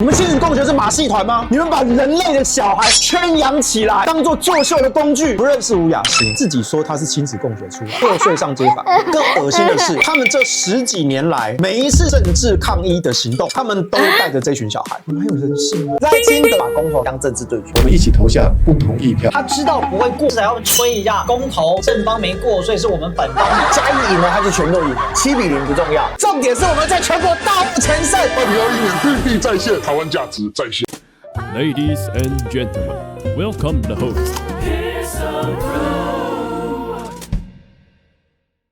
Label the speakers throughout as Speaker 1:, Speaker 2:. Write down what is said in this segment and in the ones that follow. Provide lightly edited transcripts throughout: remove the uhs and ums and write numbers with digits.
Speaker 1: 你们亲子共学是马戏团吗？你们把人类的小孩圈养起来，当做作秀的工具。不认识吴雅欣，自己说他是亲子共学出来，6岁上街访。更恶心的是，他们这10几年来，每一次政治抗议的行动，他们都带着这群小孩。你们还有人性吗？
Speaker 2: 赖清德把公投当政治对决，
Speaker 3: 我们一起投下不同意票。
Speaker 4: 他知道不会过，至少要吹一下公投，正方没过，所以是我们本方
Speaker 2: 嘉义赢了，他就全都赢了，7比0不重要，重点是我们在全国大获全胜。
Speaker 3: 2021年日币再现，台湾价值再现。
Speaker 5: Ladies and gentlemen, welcome the host.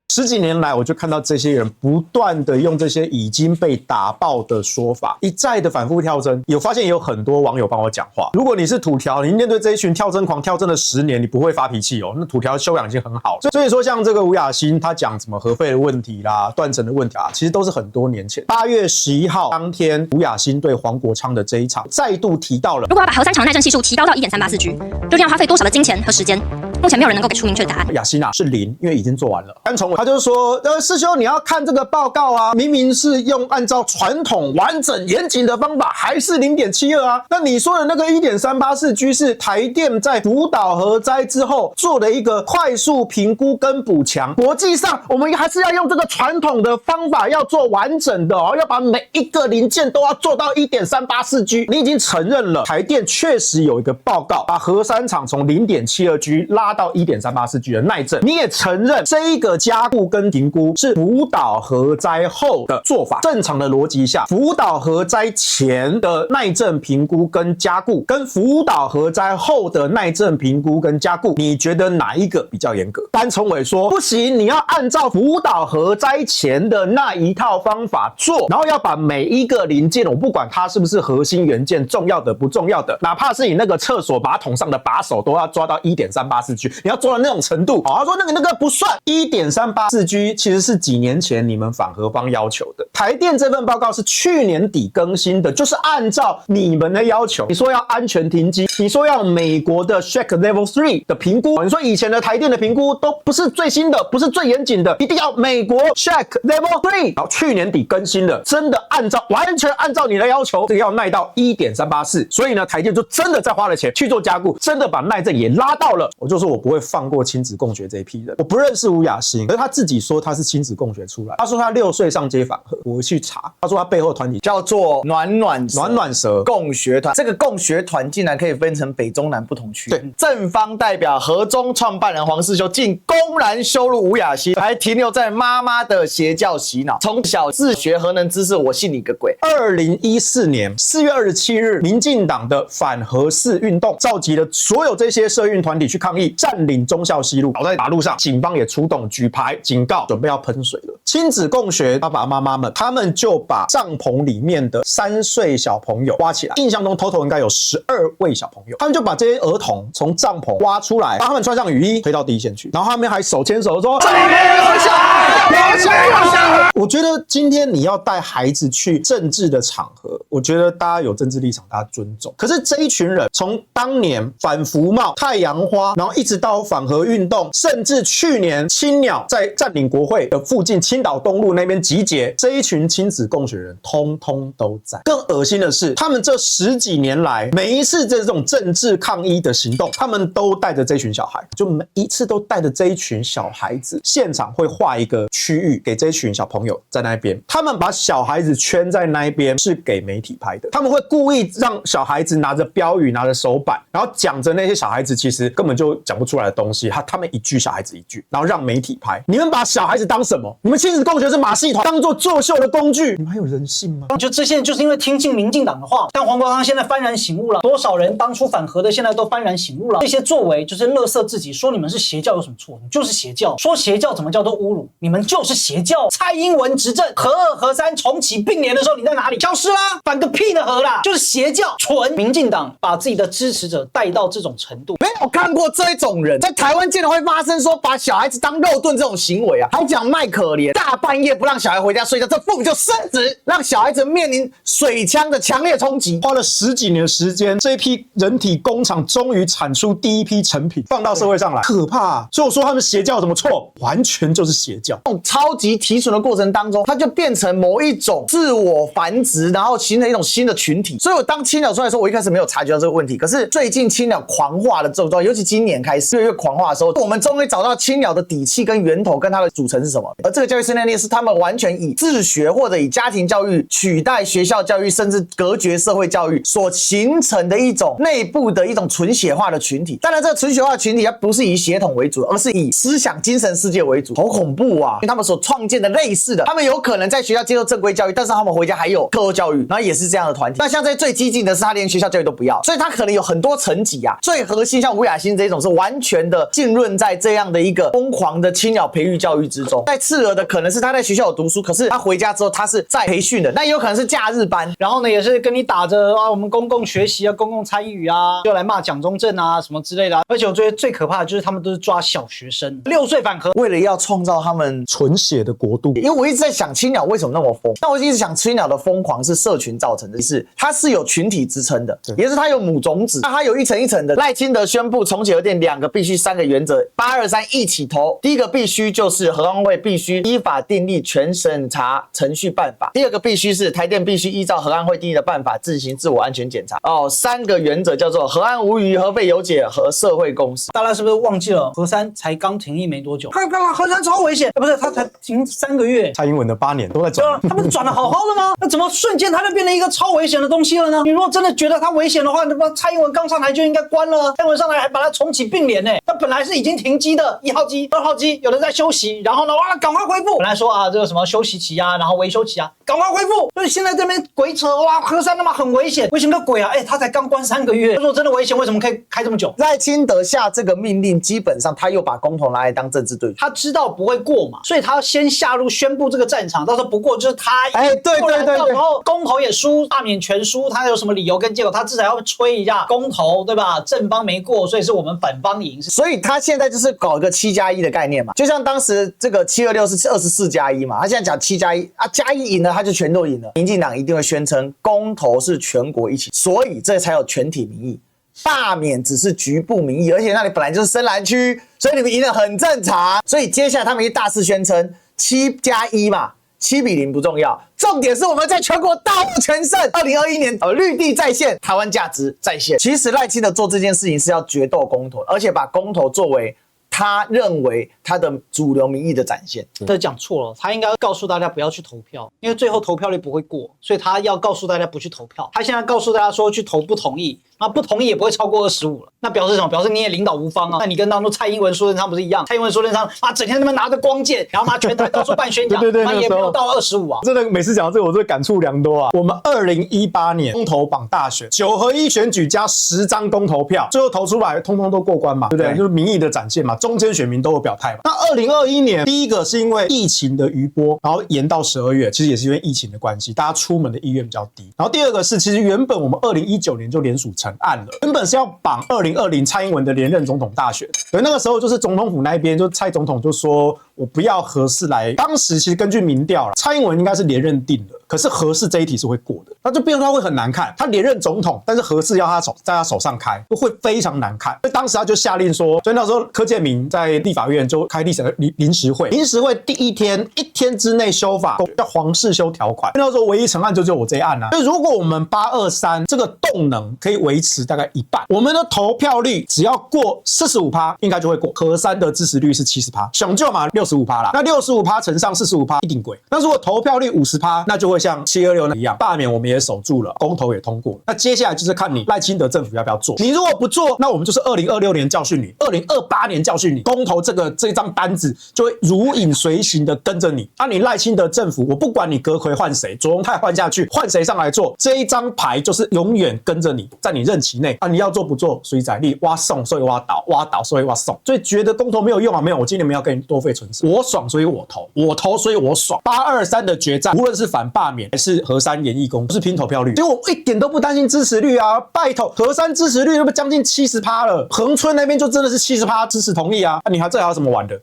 Speaker 1: 10几年来，我就看到这些人不断的用这些已经被打爆的说法，一再的反复跳针。有发现有很多网友帮我讲话。如果你是土条，你面对这一群跳针狂跳针了10年，你不会发脾气哦。那土条修养已经很好。所以说，像这个吴雅欣，他讲什么核废的问题啦、断层的问题啊，其实都是很多年前。8月11号当天，吴雅欣对黄国昌的这一场再度提到了，
Speaker 6: 如果要把核3厂耐震系数提高到1.384G，究竟要花费多少的金钱和时间？目前没有人能够给出明确的答案。
Speaker 1: 雅欣啊是0，因为已经做完了。甘崇伟他就说，世修你要看这个报告啊，明明是按照传统完整严谨的方法，还是0.72啊。那你说的那个1.384G 是台电在福岛核灾之后做的一个快速评估跟补强。国际上我们还是要用这个传统的方法，要做完整的哦，要把每一个零件都要做到1.384G。你已经承认了，台电确实有一个报告，把核3厂从0.72G 拉到1.384G 的耐震。你也承认这一个加固跟评估是福岛核灾后的做法。正常的逻辑下，福岛核灾前的耐震评估跟加固，跟福岛核灾后的耐震评估跟加固，你觉得哪一个比较严格？甘崇伟说不行，你要按照福岛核灾前的那一套方法做，然后要把每一个零件，我不管它是不是核心元件，重要的不重要的，哪怕是你那个厕所马桶上的把手，都要抓到1.384G， 你要做到那种程度。他说那个不算1.384G， 其实是几年前你们反核方要求的。台电这份报告是去年底更新的，就是按照你们的要求，你说要安全停机，你说要美国的 Shack Level 3的评估，你说以前的台电的评估都不是最新的，不是最严谨的，一定要美国 Shack Level 3。然后去年底更新的，真的完全按照你的要求，这个要耐到1.384。所以呢，台电就真的再花了钱去做加固，真的把耐震也拉到了。我就说我不会放过亲子共学这一批人。我不认识吴雅欣，可是他自己说他是亲子共学出来。他说他6岁上街访核，我去查，他说他背后团体
Speaker 2: 叫做暖暖
Speaker 1: 蛇
Speaker 2: 共学团。这个共学团竟然可以分成北中南不同区。
Speaker 1: 对，
Speaker 2: 正方代表核中创办人黄世修竟公然羞辱吴雅欣，还停留在妈妈的邪教洗脑，从小自学核能知识，我信你个鬼。
Speaker 1: 2014年4月27日，民进党的反核4运动召集了所有这些社运团体去抗议，占领忠孝西路，倒在马路上，警方也出动举牌警告，准备要喷水了。亲子共学爸爸妈妈们，他们就把帐篷里面的3岁小朋友挖起来，印象中 total 应该有12位小朋友，他们就把这些儿童从帐篷挖出来，帮他们穿上雨衣，推到第一线去，然后他们还手牵手说：“这里没有小孩，有小孩。”我觉得今天你要带孩子去政治的场合，我觉得大家有政治立场，大家尊重。可是这一群人从当年反服贸、太阳花，然后一直到反核运动，甚至去年青鸟在占领国会的附近青岛东路那边集结，这一群亲子共学人通通都在。更恶心的是，他们这10几年来，每一次这种政治抗议的行动，他们都带着这群小孩，就每一次都带着这一群小孩子，现场会画一个区域给这群小朋友在那边，他们把小孩子圈在那边是给媒体拍的，他们会故意让小孩子拿着标语拿着手板，然后讲着那些小孩子其实根本就讲不出来的东西，他们一句小孩子一句，然后让媒体拍。你们把小孩子当什么？你们亲子共学是马戏团，当做作秀的工具，你们还有人性吗？
Speaker 4: 就这些人就是因为听信民进党的话，像黄国昌现在幡然醒悟了，多少人当初反核的现在都幡然醒悟了。这些作为就是垃圾自己，说你们是邪教有什么错？你就是邪教，说邪教怎么叫做侮辱？你们就是邪教。蔡英文执政核2核3重启并联的时候，你在哪里？消失啦，反个屁的核啦，就是邪教。纯民进党把自己的支持者带到这种程度，
Speaker 2: 没有看过这种人在台湾竟然会发生说把小孩子当肉盾这种行为啊，还讲卖可怜。大半夜不让小孩回家睡觉，这父母就失职，让小孩子面临水枪的强烈冲击。
Speaker 1: 花了10几年的时间，这一批人体工厂终于产出第一批成品，放到社会上来，可怕啊！所以我说他们邪教有什么错？完全就是邪教。
Speaker 2: 这种超级提纯的过程当中，它就变成某一种自我繁殖，然后形成一种新的群体。所以我当青鸟出来的时候，我一开始没有察觉到这个问题。可是最近青鸟狂化的症状，尤其今年开始越狂化的时候，我们终于找到青鸟的底气跟源头，跟它的组成是什么。而这个教育生态链是他们完全以自学或者以家庭教育取代学校教育，甚至隔绝社会教育所形成的一种内部的一种纯血化的群体。当然，这个纯血化的群体它不是以血统为主，而是以思想精神世界为主。好恐怖啊！因为他们所创建的类似的，他们有可能在学校接受正规教育，但是他们回家还有课后教育，然后也是这样的团体。那像在最激进的是，他连学校教育都不要，所以他可能有很多层级啊。最核心像吴雅欣这种是完全的浸润在这样的一个疯狂的青鸟培育教育之中。再次额的可能是他在学校有读书，可是他回家之后他是在培训的，那也有可能是假日班，
Speaker 4: 然后呢也是跟你打着啊我们公共学习啊、公共参与啊，就来骂蒋中正啊什么之类的。而且我觉得最可怕的就是他们都是抓小学生，6岁反核，
Speaker 2: 为了要创造他们
Speaker 1: 纯血的国度。
Speaker 2: 因为我一直在想青鸟为什么那么疯，但我一直想青鸟的疯狂是社群造成的，是它是有群体支撑的，也是它有母种子，那它有一层一层的。赖清德宣布重启核电2个必须3个原则，823一起投。第一个必须就是核安会必须依法订立全审查程序办法，第二个必须是台电必须依照核安会订立的办法自行自我安全检查。3个原则叫做核安无虞、核废有解和社会共识。
Speaker 4: 大家是不是忘记了核三才刚停议没多久？核三超危险，不是他才停3个月。
Speaker 1: 蔡英文的8年都在
Speaker 4: 对啊，他不是转得好好的吗？那怎么瞬间他就变成一个超危险的东西了呢？你如果真的觉得他危险的话，那么蔡英文刚上台就应该关了。蔡英文上台还把它重启并联呢。他本来是已经停机的1号机、2号机，有的在休息，然后呢，哇，赶快恢复。本来说啊，这个什么休息期啊，然后维修期啊，赶快恢复。所以现在这边鬼扯，哇，核三他妈很危险，危险个鬼啊！他才刚关3个月，他说真的危险，为什么可以开这么久？
Speaker 2: 赖清德下这个命令，基本上他又把公投拿来当政治对决。
Speaker 4: 他知道不会过嘛，所以他要先下入宣布这个战场，到时候不过就是他。
Speaker 2: 对，
Speaker 4: 然后公投也输，罢免全输，他有什么理由跟借口？他至少要吹一下公投，对吧？正方没过，所以是我们反方赢。
Speaker 2: 所以他现在就是搞一个7+1的概念嘛，就像当时这个726是24+1嘛，他现在讲7+1啊，+1赢了他就全都赢了。民进党一定会宣称公投是全国一起，所以这才有全体民意。罢免只是局部民意，而且那里本来就是深蓝区，所以你们赢得很正常。所以接下来他们一大肆宣称7+1嘛，7-0不重要，重点是我们在全国大获全胜。2021年绿地再现，台湾价值再现。其实赖清德做这件事情是要决斗公投，而且把公投作为他认为他的主流民意的展现。
Speaker 4: 这讲错了，他应该告诉大家不要去投票，因为最后投票率不会过，所以他要告诉大家不去投票。他现在告诉大家说去投不同意，那不同意也不会超过25了。那表示什么？表示你也领导无方啊。那你跟当初蔡英文、苏贞昌不是一样？蔡英文、苏贞昌啊，整天他们拿着光剑，然后拿全台到处办宣讲，
Speaker 1: 对，
Speaker 4: 那也没有到25啊。
Speaker 1: 真的每次讲到这个，我真的感触良多啊。我们2018年公投榜大选，9合1选举加10张公投票，最后投出来，通通都过关嘛，对不对？就是民意的展现嘛，中间选民都有表态嘛。那2021年第一个是因为疫情的余波，然后延到12月，其实也是因为疫情的关系，大家出门的意愿比较低。然后第二个是，其实原本我们2019年就联署成案了，原本是要绑2020蔡英文的连任总统大选，所以那个时候就是总统府那边，就蔡总统就说我不要核四来。当时其实根据民调，蔡英文应该是连任定了，可是核四这一题是会过的，那就变成他会很难看。他连任总统，但是核四要他在他手上开，会非常难看。所以当时他就下令说，所以那时候柯建铭在立法院就开临时会，临时会第一天1天之内修法，叫黄世修条款。那时候唯一成案就只有我这一案啊。所以如果我们823这个动能可以维持大概1半，我们的投票率只要过45%，应该就会过。核三的支持率是70%，想就嘛65%啦。那65%乘上45%一定过。那如果投票率50%，那就会像726一样，罢免我们也守住了，公投也通过了。那接下来就是看你赖清德政府要不要做。你如果不做，那我们就是2026年教训你，2028年教训你，公投这张单子就会如影随形的跟着你。你赖清德政府，我不管你阁揆换谁，卓荣泰换下去，换谁上来做，这一张牌就是永远跟着你，在你任期内你要做不做，随在你挖送所以挖倒，挖倒所以挖送。所以觉得公投没有用啊？没有，我今年没有跟你多费唇舌，我爽所以我投，我投所以我爽。823的决战，无论是反罢免还是核三延议公，不是拼投票率，所以我一点都不担心支持率啊！拜托，核三支持率都将近70%了，恒春那边就真的是70%支持同意啊！你这还有什么玩的？